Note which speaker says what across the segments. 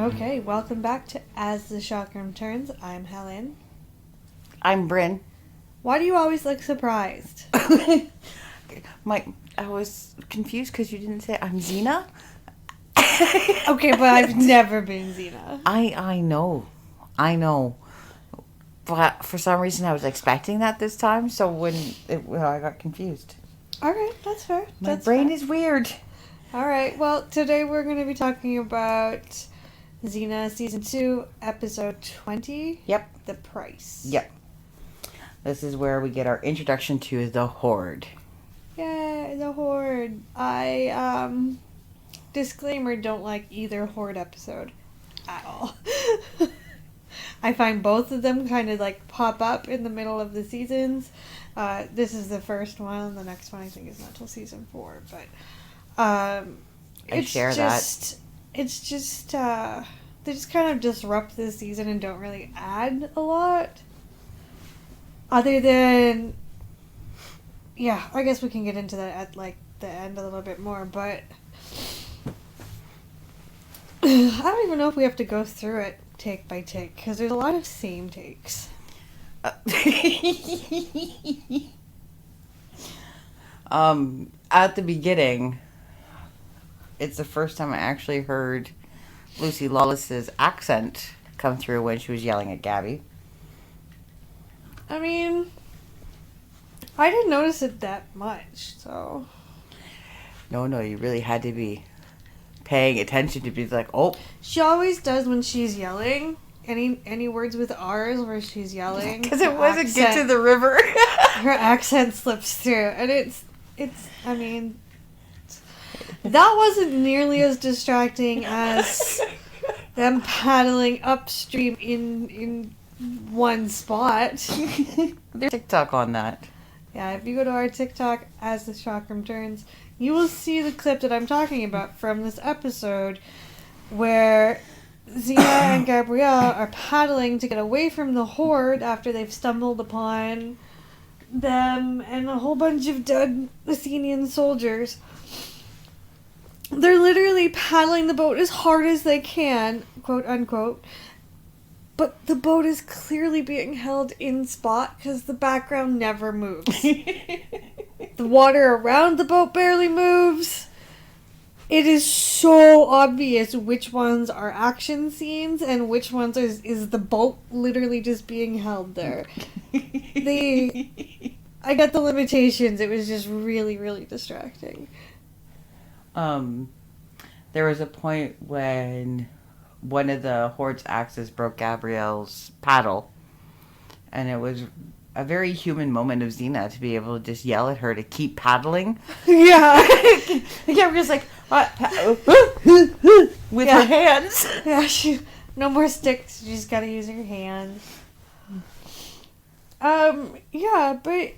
Speaker 1: Okay, welcome back to As the Chakram Turns. I'm Helen.
Speaker 2: I'm Bryn.
Speaker 1: Why do you always look surprised?
Speaker 2: I was confused because you didn't say I'm Xena.
Speaker 1: Okay, but I've never been Xena.
Speaker 2: I know. But for some reason I was expecting that this time, so I got confused.
Speaker 1: Alright, that's fair.
Speaker 2: My brain is weird.
Speaker 1: Alright, well, today we're going to be talking about Xena Season 2, Episode 20.
Speaker 2: Yep.
Speaker 1: The Price.
Speaker 2: Yep. This is where we get our introduction to the Horde.
Speaker 1: Yay, the Horde. Disclaimer, don't like either Horde episode at all. I find both of them kind of like pop up in the middle of the seasons. This is the first one. The next one I think is not till season 4. But
Speaker 2: I share that.
Speaker 1: It's just they just kind of disrupt this season and don't really add a lot. Other than, yeah, I guess we can get into that at like the end a little bit more. But I don't even know if we have to go through it take by take because there's a lot of same takes.
Speaker 2: At the beginning, it's the first time I actually heard Lucy Lawless's accent come through when she was yelling at Gabby.
Speaker 1: I mean, I didn't notice it that much, so.
Speaker 2: No, you really had to be paying attention to be like, oh.
Speaker 1: She always does when she's yelling. Any words with R's where she's yelling.
Speaker 2: Because it wasn't get to the river.
Speaker 1: Her accent slips through. And it's, I mean, that wasn't nearly as distracting as them paddling upstream in one spot.
Speaker 2: There's TikTok on that.
Speaker 1: Yeah, if you go to our TikTok, As the Chakram Turns, you will see the clip that I'm talking about from this episode where Xena and Gabrielle are paddling to get away from the Horde after they've stumbled upon them and a whole bunch of dead Athenian soldiers. They're literally paddling the boat as hard as they can, quote unquote, but the boat is clearly being held in spot because the background never moves. The water around the boat barely moves. It is so obvious which ones are action scenes and which ones is the boat literally just being held there. I got the limitations. It was just really, really distracting.
Speaker 2: There was a point when one of the Horde's axes broke Gabrielle's paddle, and it was a very human moment of Xena to be able to just yell at her to keep paddling.
Speaker 1: Yeah.
Speaker 2: Gabrielle's like, with her hands.
Speaker 1: Yeah, no more sticks. You just gotta use your hands. Yeah, but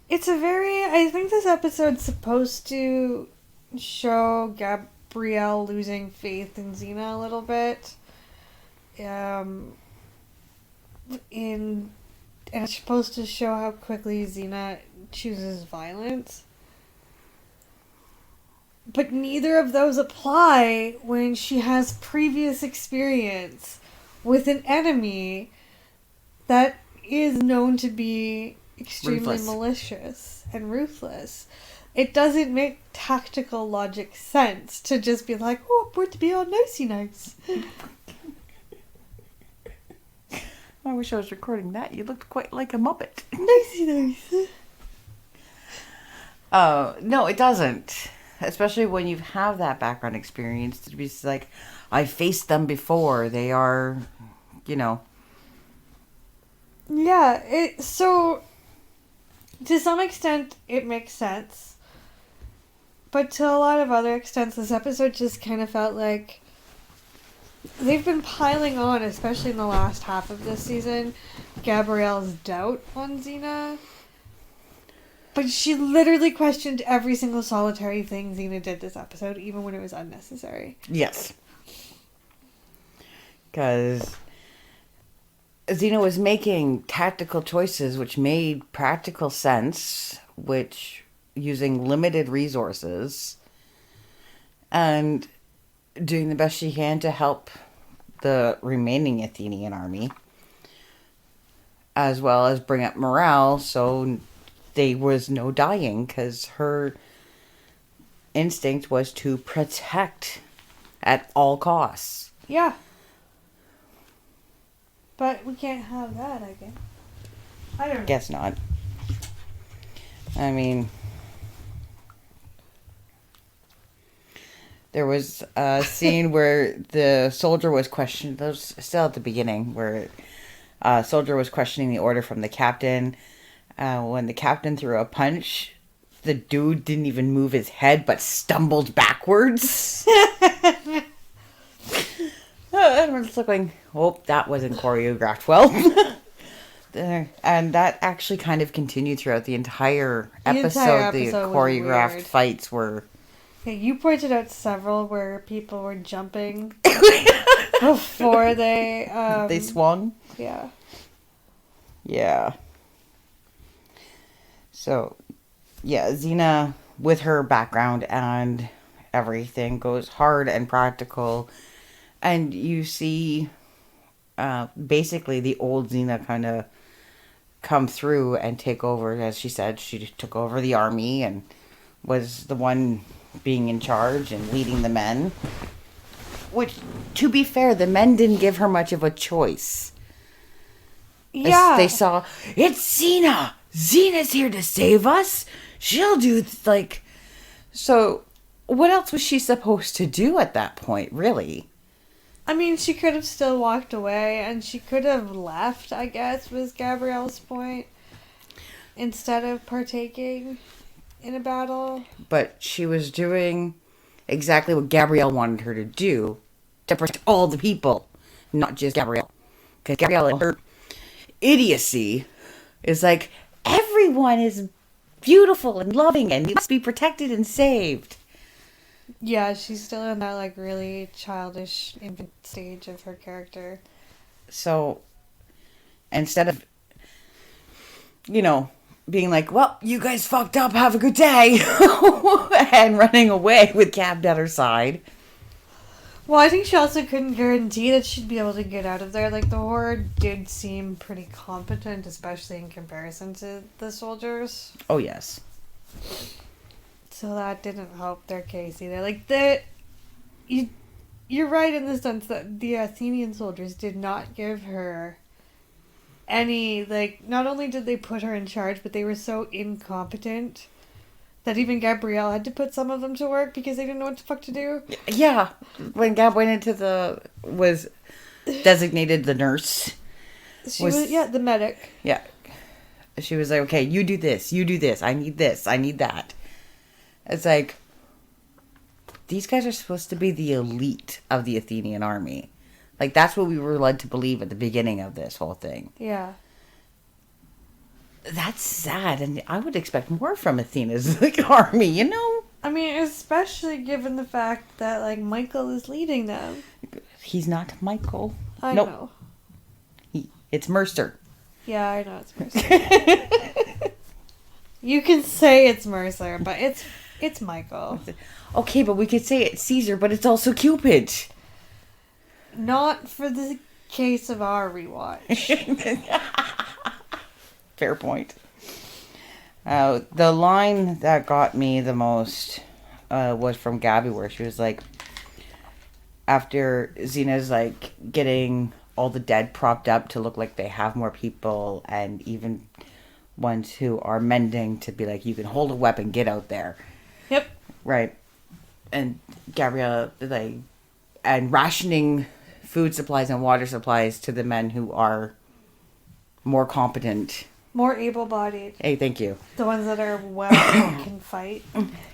Speaker 1: I think this episode's supposed to show Gabrielle losing faith in Xena a little bit. And it's supposed to show how quickly Xena chooses violence. But neither of those apply when she has previous experience with an enemy that is known to be extremely malicious and ruthless. It doesn't make tactical logic sense to just be like, oh, we're to be all nicey nice.
Speaker 2: I wish I was recording that. You looked quite like a Muppet.
Speaker 1: Nicey nice.
Speaker 2: No, it doesn't. Especially when you have that background experience to be like, I faced them before. They are,
Speaker 1: Yeah, so to some extent it makes sense. But to a lot of other extents, this episode just kind of felt like they've been piling on, especially in the last half of this season, Gabrielle's doubt on Xena. But she literally questioned every single solitary thing Xena did this episode, even when it was unnecessary.
Speaker 2: Yes. Because Xena was making tactical choices which made practical sense, which using limited resources. And doing the best she can to help the remaining Athenian army, as well as bring up morale so there was no dying, because her instinct was to protect at all costs.
Speaker 1: Yeah. But we can't have that, I guess. I don't know.
Speaker 2: Guess not. I mean, there was a scene where the soldier was questioned. That was still at the beginning, where a soldier was questioning the order from the captain. When the captain threw a punch, the dude didn't even move his head, but stumbled backwards. Everyone's looking, oh, that wasn't choreographed well. And that actually kind of continued throughout the entire episode. The choreographed fights were...
Speaker 1: Okay, you pointed out several where people were jumping before they...
Speaker 2: they swung?
Speaker 1: Yeah.
Speaker 2: Yeah. So, yeah, Xena, with her background and everything, goes hard and practical. And you see basically the old Xena kind of come through and take over. As she said, she took over the army and was the one being in charge and leading the men. Which, to be fair, the men didn't give her much of a choice.
Speaker 1: Yeah.
Speaker 2: They saw, it's Xena! Xena's here to save us! She'll do, like... So, what else was she supposed to do at that point, really?
Speaker 1: I mean, she could have still walked away, and she could have left, I guess, was Gabrielle's point, instead of partaking in a battle. But
Speaker 2: she was doing exactly what Gabrielle wanted her to do, to protect all the people, not just Gabrielle. Because Gabrielle, in her idiocy, is like, everyone is beautiful and loving, and must be protected and saved.
Speaker 1: Yeah, she's still in that, like, really childish infant stage of her character.
Speaker 2: So, instead of, you know, being like, well, you guys fucked up, have a good day, and running away with Gab at her side.
Speaker 1: Well, I think she also couldn't guarantee that she'd be able to get out of there. Like, the Horde did seem pretty competent, especially in comparison to the soldiers.
Speaker 2: Oh, yes.
Speaker 1: So that didn't help their case either. Like, you're right in the sense that the Athenian soldiers did not give her any, like, not only did they put her in charge, but they were so incompetent that even Gabrielle had to put some of them to work because they didn't know what the fuck to do.
Speaker 2: Yeah. When Gab went into was designated the nurse.
Speaker 1: She was the medic.
Speaker 2: Yeah. She was like, okay, you do this, I need this, I need that. It's like, these guys are supposed to be the elite of the Athenian army. Like, that's what we were led to believe at the beginning of this whole thing.
Speaker 1: Yeah.
Speaker 2: That's sad, and I would expect more from Athena's, like, army, you know?
Speaker 1: I mean, especially given the fact that, like, Michael is leading them.
Speaker 2: He's not Michael.
Speaker 1: I know.
Speaker 2: It's Mercer.
Speaker 1: Yeah, I know it's Mercer. You can say it's Mercer, but it's Michael.
Speaker 2: Okay, but we could say it's Caesar, but it's also Cupid.
Speaker 1: Not for the case of our rewatch.
Speaker 2: Fair point. The line that got me the most was from Gabby, where she was like, after Xena's like getting all the dead propped up to look like they have more people, and even ones who are mending to be like, you can hold a weapon, get out there.
Speaker 1: Yep.
Speaker 2: Right. And Gabrielle, like, and rationing food supplies and water supplies to the men who are more competent.
Speaker 1: More able-bodied.
Speaker 2: Hey, thank you.
Speaker 1: The ones that are well and can fight.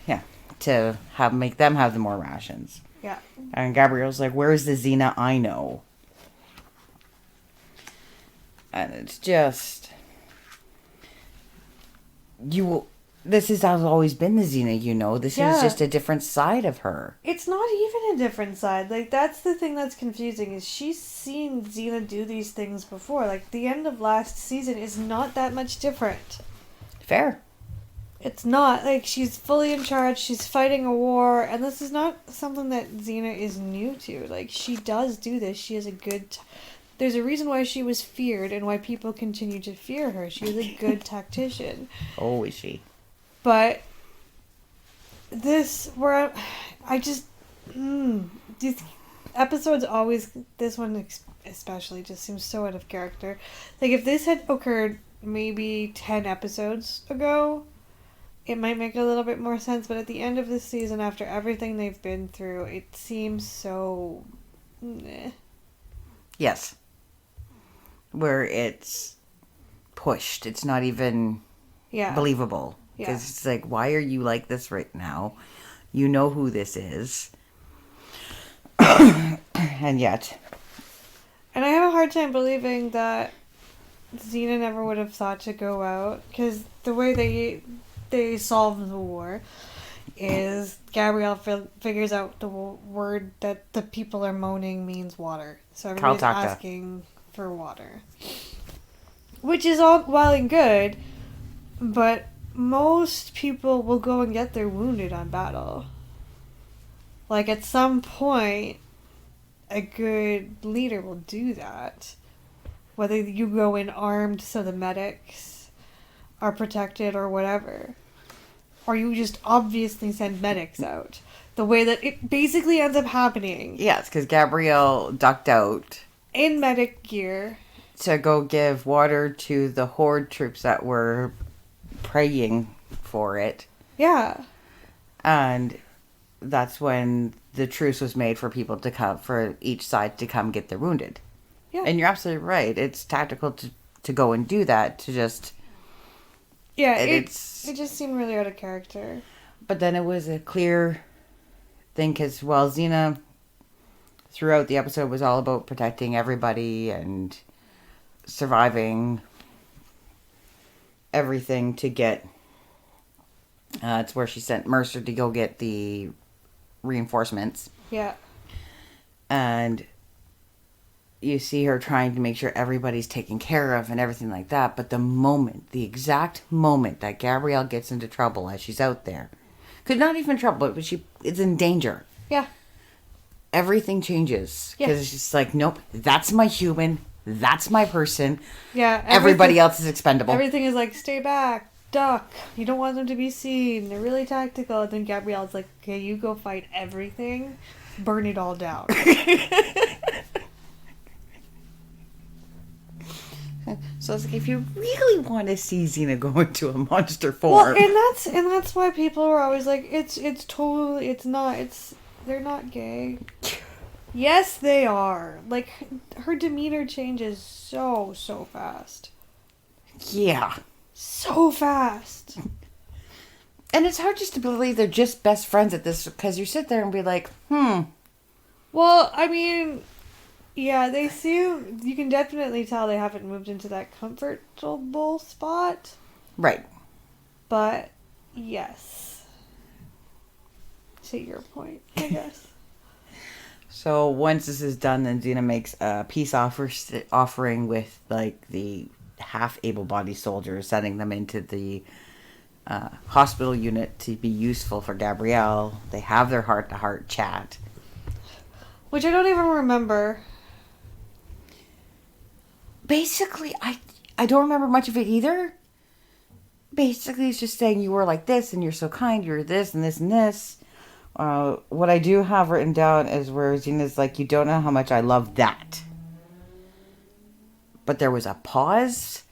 Speaker 2: Yeah. To make them have the more rations.
Speaker 1: Yeah.
Speaker 2: And Gabrielle's like, where's the Xena I know? And it's just... This has always been the Xena, you know. This is just a different side of her.
Speaker 1: It's not even a different side. Like, that's the thing that's confusing, is she's seen Xena do these things before. Like, the end of last season is not that much different.
Speaker 2: Fair.
Speaker 1: It's not. Like, she's fully in charge, she's fighting a war, and this is not something that Xena is new to. Like, she does do this. She has a good... There's a reason why she was feared and why people continue to fear her. She was a good tactician.
Speaker 2: Oh, is she?
Speaker 1: But this, where I just... these episodes always... This one especially just seems so out of character. Like, if this had occurred maybe 10 episodes ago... It might make a little bit more sense, but at the end of this season, after everything they've been through, it seems so...
Speaker 2: Yes. Where it's pushed. It's not even believable. Because it's like, why are you like this right now? You know who this is. And yet.
Speaker 1: And I have a hard time believing that Xena never would have thought to go out, because the way they solve the war is Gabrielle figures out the word that the people are moaning means water. So everybody's asking for water. Which is all well and good, but most people will go and get their wounded on battle. Like, at some point, a good leader will do that. Whether you go in armed so the medics are protected or whatever. Or you just obviously send medics out. The way that it basically ends up happening.
Speaker 2: Yes, because Gabrielle ducked out.
Speaker 1: In medic gear.
Speaker 2: To go give water to the Horde troops that were praying for it.
Speaker 1: Yeah.
Speaker 2: And that's when the truce was made for people to come, for each side to come get their wounded. Yeah. And you're absolutely right. It's tactical to go and do that, to just...
Speaker 1: Yeah, it just seemed really out of character.
Speaker 2: But then it was a clear thing, because, well, Xena, throughout the episode, was all about protecting everybody and surviving everything to get... it's where she sent Mercer to go get the reinforcements.
Speaker 1: Yeah.
Speaker 2: And you see her trying to make sure everybody's taken care of and everything like that. But the exact moment that Gabrielle gets into trouble as she's out there, could not even trouble, but she is in danger.
Speaker 1: Yeah.
Speaker 2: Everything changes. Because it's just like, nope, that's my human. That's my person.
Speaker 1: Yeah.
Speaker 2: Everybody else is expendable.
Speaker 1: Everything is like, stay back, duck. You don't want them to be seen. They're really tactical. And then Gabrielle's like, okay, you go fight everything. Burn it all down.
Speaker 2: So it's like, if you really want to see Xena go into a monster form,
Speaker 1: well, and that's why people were always like, they're not gay. Yes, they are. Like, her demeanor changes so fast.
Speaker 2: Yeah,
Speaker 1: so fast.
Speaker 2: And it's hard just to believe they're just best friends at this, because you sit there and be like,
Speaker 1: Well, I mean, yeah, they seem... You can definitely tell they haven't moved into that comfortable spot.
Speaker 2: Right.
Speaker 1: But, yes. To your point, I guess.
Speaker 2: So, once this is done, then Xena makes a peace offering with, like, the half able-bodied soldiers, sending them into the hospital unit to be useful for Gabrielle. They have their heart-to-heart chat.
Speaker 1: Which I don't even remember.
Speaker 2: Basically, I don't remember much of it either. Basically, it's just saying you were like this, and you're so kind, you're this, and this, and this. What I do have written down is where Xena's like, you don't know how much I love that. But there was a pause.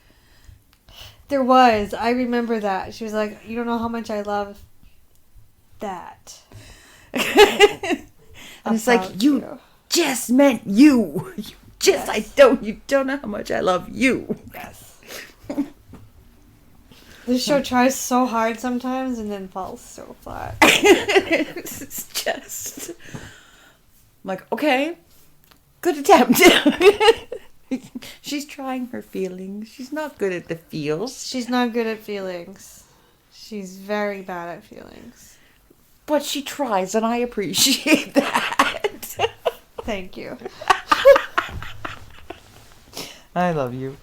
Speaker 1: There was. I remember that. She was like, you don't know how much I love that.
Speaker 2: And it's like, you just meant you. You don't know how much I love you.
Speaker 1: Yes. This show tries so hard sometimes and then falls so flat.
Speaker 2: It's just... I'm like, okay, good attempt. She's trying her feelings. She's not good at the feels.
Speaker 1: She's not good at feelings. She's very bad at feelings.
Speaker 2: But she tries, and I appreciate that.
Speaker 1: Thank you.
Speaker 2: I love you.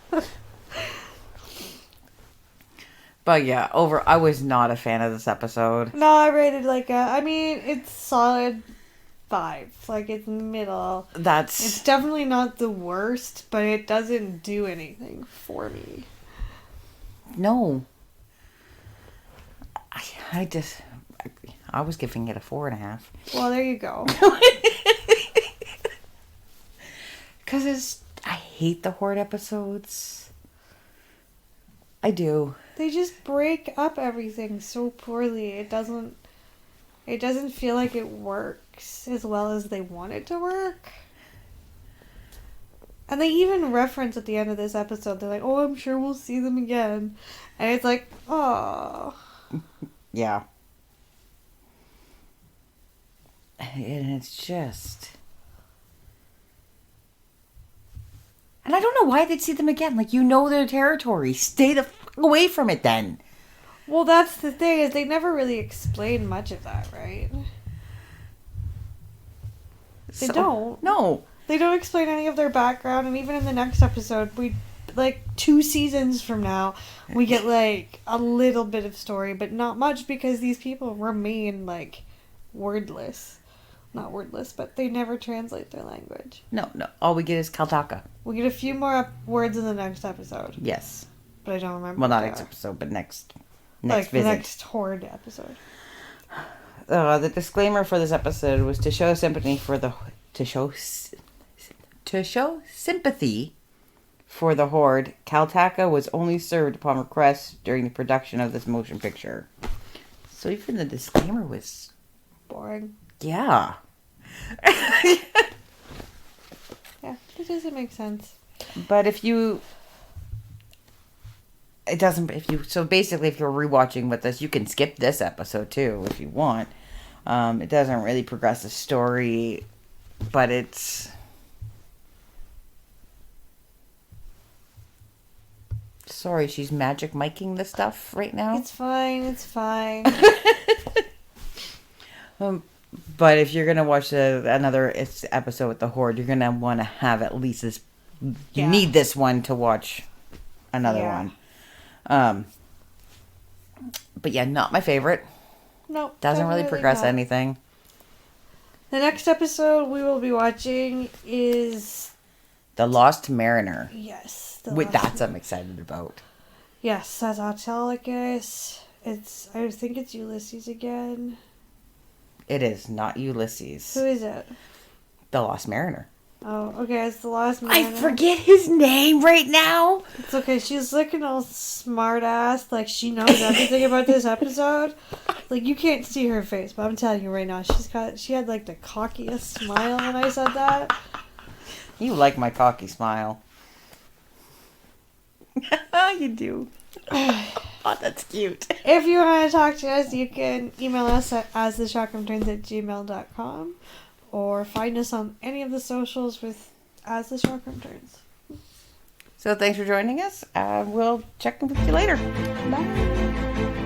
Speaker 2: But yeah, I was not a fan of this episode.
Speaker 1: No, I rated it's solid 5. Like, it's middle. It's definitely not the worst, but it doesn't do anything for me.
Speaker 2: No. I was giving it a 4.5.
Speaker 1: Well, there you go.
Speaker 2: Because I hate the Horde episodes. I do.
Speaker 1: They just break up everything so poorly. It doesn't feel like it works as well as they want it to work. And they even reference at the end of this episode, they're like, oh, I'm sure we'll see them again. And it's like, oh.
Speaker 2: Yeah. And it's just... And I don't know why they'd see them again. Like, you know their territory. Stay the fuck away from it then.
Speaker 1: Well, that's the thing, is they never really explain much of that, right? They don't.
Speaker 2: No.
Speaker 1: They don't explain any of their background, and even in the next episode, 2 seasons from now, we get, a little bit of story, but not much, because these people remain, wordless. Not wordless, but they never translate their language.
Speaker 2: No. All we get is Kaltaka.
Speaker 1: We'll get a few more words in the next episode.
Speaker 2: Yes.
Speaker 1: But I don't remember.
Speaker 2: Well, not next episode, but next visit.
Speaker 1: The next Horde episode.
Speaker 2: The disclaimer for this episode was to show sympathy for the... To show sympathy for the Horde, Kaltaka was only served upon request during the production of this motion picture. So even the disclaimer was...
Speaker 1: boring.
Speaker 2: Yeah.
Speaker 1: Yeah, it doesn't make sense.
Speaker 2: But if you... It doesn't... So basically, if you're rewatching with us, you can skip this episode too, if you want. It doesn't really progress the story, but it's... Sorry, she's magic miking the stuff right now.
Speaker 1: It's fine.
Speaker 2: But if you're going to watch another episode with the Horde, you're going to want to have at least this... You need this one to watch another one. But yeah, not my favorite.
Speaker 1: Nope.
Speaker 2: Doesn't really progress anything.
Speaker 1: The next episode we will be watching is...
Speaker 2: The Lost Mariner.
Speaker 1: Yes.
Speaker 2: That's I'm excited about.
Speaker 1: Yes, that's Autolycus. I think it's Ulysses again.
Speaker 2: It is not Ulysses.
Speaker 1: Who is it?
Speaker 2: The Lost Mariner.
Speaker 1: Oh, okay, it's the Lost Mariner.
Speaker 2: I forget his name right now.
Speaker 1: It's okay, she's looking all smart ass, like she knows everything about this episode. Like, you can't see her face, but I'm telling you right now, she had like the cockiest smile when I said that.
Speaker 2: You like my cocky smile. You do. Oh, that's cute.
Speaker 1: If you want to talk to us, you can email us at asthechakramturns@gmail.com or find us on any of the socials with As the Chakram Turns.
Speaker 2: So thanks for joining us. We'll check in with you later. Bye.